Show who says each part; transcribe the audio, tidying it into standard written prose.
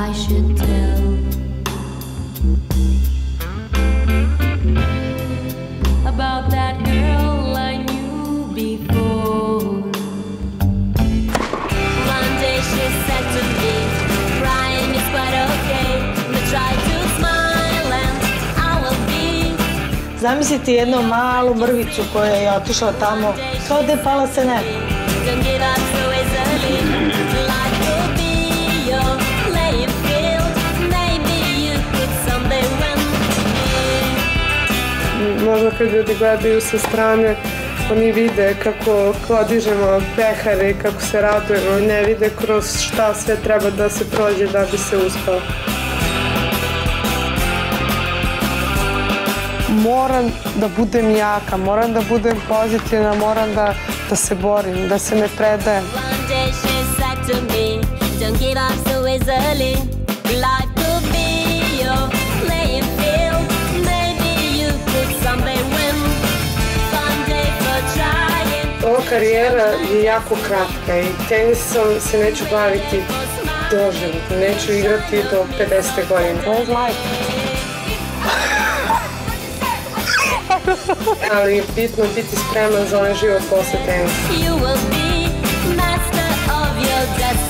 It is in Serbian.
Speaker 1: I should tell about that girl I knew before. One day she said to me, crying is quite okay, but try to smile and I will be.
Speaker 2: Zamislite jednu malu mrvicu koja je otišla tamo, kao da je pala sa neba.
Speaker 1: Don't give up so easily. Life will be your playing field. Maybe you could someday win.
Speaker 3: Možda kad ljudi gledaju sa strane, oni vide kako podižemo pehare, kako se radujemo, ne vide kroz šta sve treba da se prođe da bi se uspelo. Moram da budem jaka, moram da budem pozitivna, moram da se borim, da se ne predajem.
Speaker 1: One day she said to me, don't give up so easily. Life could be your playing field. Maybe you could someday win. One day for trying.
Speaker 3: Ova karijera je jako kratka i tenisom se neću baviti doživotno, neću igrati do 50. godine.
Speaker 2: To je majka.
Speaker 3: Ali je bitno biti spreman za onaj život posle tenisa.
Speaker 1: You will be master of your destiny.